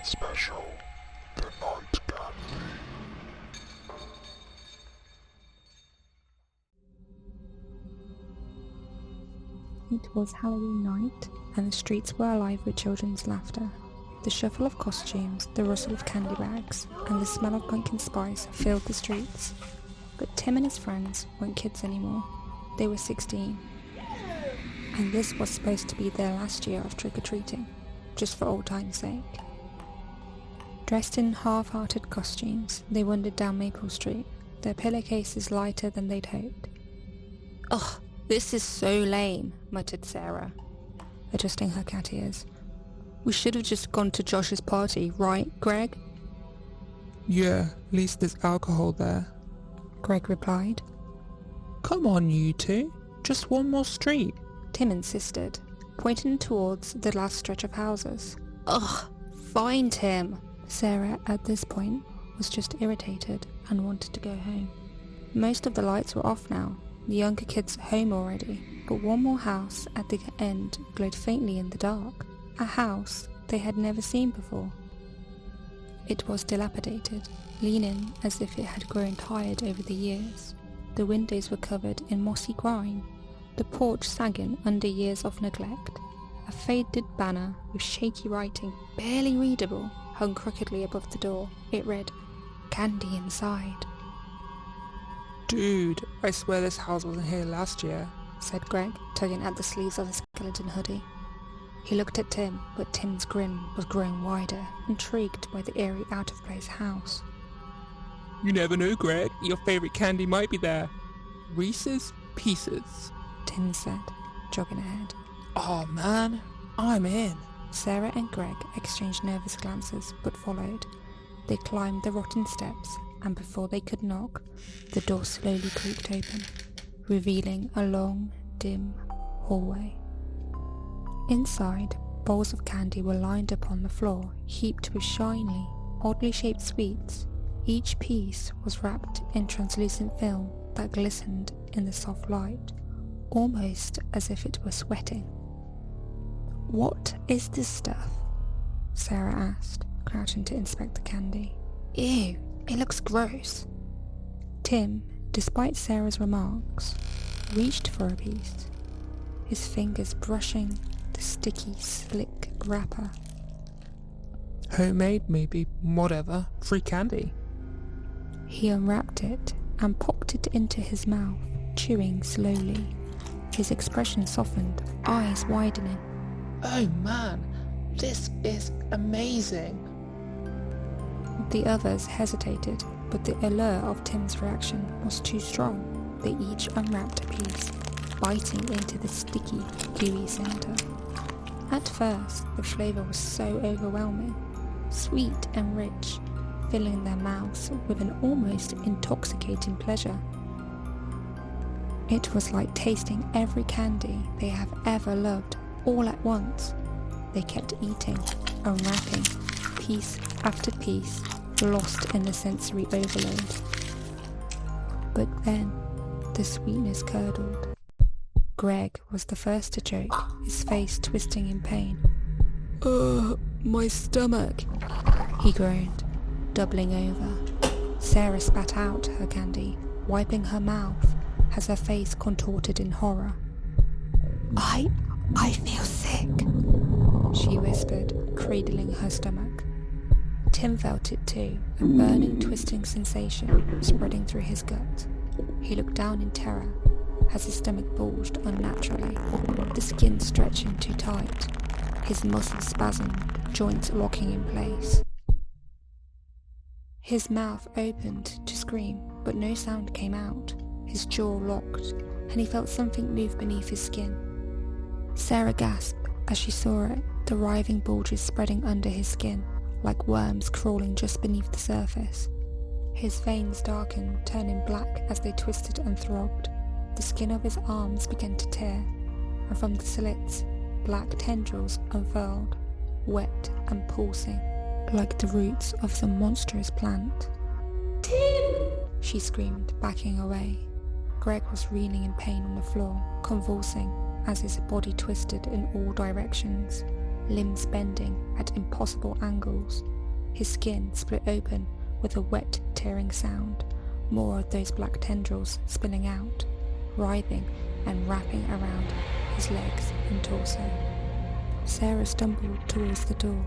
special, the night candy. It was Halloween night, and the streets were alive with children's laughter. The shuffle of costumes, the rustle of candy bags, and the smell of pumpkin spice filled the streets. But Tim and his friends weren't kids anymore. They were 16. And this was supposed to be their last year of trick-or-treating, just for old time's sake. Dressed in half-hearted costumes, they wandered down Maple Street, their pillowcases lighter than they'd hoped. "Ugh, this is so lame," muttered Sarah, adjusting her cat ears. "We should have just gone to Josh's party, right, Greg?" "Yeah, at least there's alcohol there," Greg replied. "Come on, you two. Just one more street." Tim insisted, pointing towards the last stretch of houses. "Ugh, fine, Tim." Sarah, at this point, was just irritated and wanted to go home. Most of the lights were off now, the younger kids home already, but one more house at the end glowed faintly in the dark. A house they had never seen before. It was dilapidated, leaning as if it had grown tired over the years. The windows were covered in mossy grime, the porch sagging under years of neglect. A faded banner with shaky writing, barely readable, hung crookedly above the door. It read, "Candy inside." "Dude, I swear this house wasn't here last year," said Greg, tugging at the sleeves of the skeleton hoodie. He looked at Tim, but Tim's grin was growing wider, intrigued by the eerie out-of-place house. "You never know, Greg. Your favourite candy might be there. Reese's Pieces," Tim said, jogging ahead. "Oh man, I'm in." Sarah and Greg exchanged nervous glances, but followed. They climbed the rotten steps, and before they could knock, the door slowly creaked open, revealing a long, dim hallway. Inside, bowls of candy were lined up on the floor, heaped with shiny, oddly shaped sweets. Each piece was wrapped in translucent film that glistened in the soft light, almost as if it were sweating. "What is this stuff?" Sarah asked, crouching to inspect the candy. "Ew, it looks gross." Tim, despite Sarah's remarks, reached for a piece, his fingers brushing the sticky, slick wrapper. "Homemade, maybe. Whatever. Free candy." He unwrapped it and popped it into his mouth, chewing slowly. His expression softened, eyes widening. "Oh man, this is amazing." The others hesitated, but the allure of Tim's reaction was too strong. They each unwrapped a piece, biting into the sticky, gooey center. At first, the flavor was so overwhelming, sweet and rich, filling their mouths with an almost intoxicating pleasure. It was like tasting every candy they have ever loved all at once. They kept eating, unwrapping, piece after piece, lost in the sensory overload. But then, the sweetness curdled. Greg was the first to choke, his face twisting in pain. My stomach," he groaned, doubling over. Sarah spat out her candy, wiping her mouth as her face contorted in horror. I feel sick," she whispered, cradling her stomach. Tim felt it too, a burning, twisting sensation spreading through his gut. He looked down in terror as his stomach bulged unnaturally, the skin stretching too tight, his muscles spasmed, joints locking in place. His mouth opened to scream, but no sound came out. His jaw locked, and he felt something move beneath his skin. Sarah gasped as she saw it, the writhing bulges spreading under his skin, like worms crawling just beneath the surface. His veins darkened, turning black as they twisted and throbbed. The skin of his arms began to tear, and from the slits, black tendrils unfurled, wet and pulsing, like the roots of some monstrous plant. "Tim!" she screamed, backing away. Greg was reeling in pain on the floor, convulsing as his body twisted in all directions, limbs bending at impossible angles. His skin split open with a wet, tearing sound, more of those black tendrils spilling out, writhing and wrapping around his legs and torso. Sarah stumbled towards the door,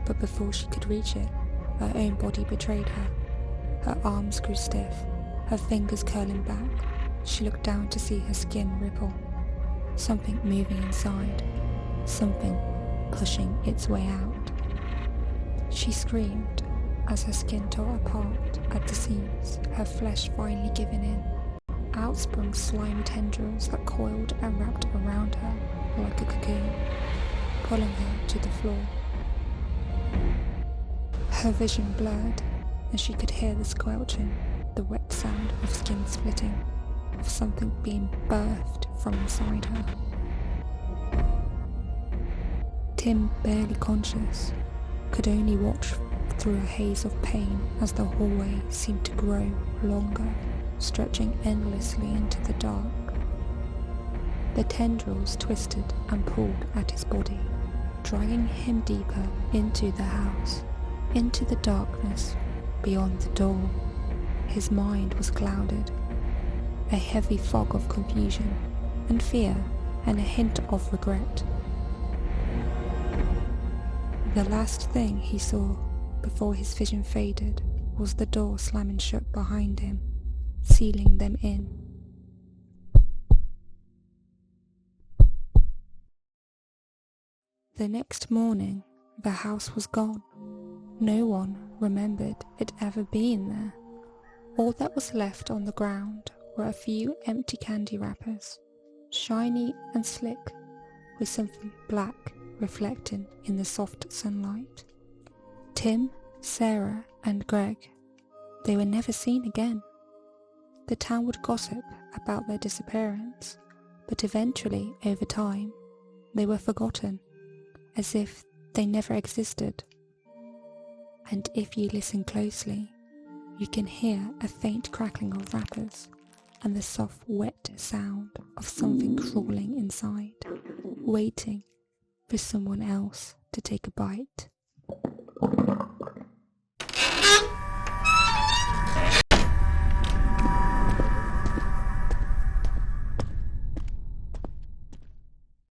but before she could reach it, her own body betrayed her. Her arms grew stiff, her fingers curling back. She looked down to see her skin ripple. Something moving inside, something pushing its way out. She screamed as her skin tore apart at the seams, her flesh finally giving in. Out sprung slimy tendrils that coiled and wrapped around her like a cocoon, pulling her to the floor. Her vision blurred, and she could hear the squelching, the wet sound of skin splitting, of something being birthed from inside her. Tim, barely conscious, could only watch through a haze of pain as the hallway seemed to grow longer, stretching endlessly into the dark. The tendrils twisted and pulled at his body, dragging him deeper into the house, into the darkness beyond the door. His mind was clouded, a heavy fog of confusion and fear and a hint of regret. The last thing he saw before his vision faded was the door slamming shut behind him, sealing them in. The next morning, the house was gone. No one remembered it ever being there. All that was left on the ground were a few empty candy wrappers, shiny and slick, with something black reflecting in the soft sunlight. Tim, Sarah and Greg, they were never seen again. The town would gossip about their disappearance, but eventually, over time, they were forgotten, as if they never existed. And if you listen closely, you can hear a faint crackling of wrappers and the soft, wet sound of something crawling inside, waiting for someone else to take a bite.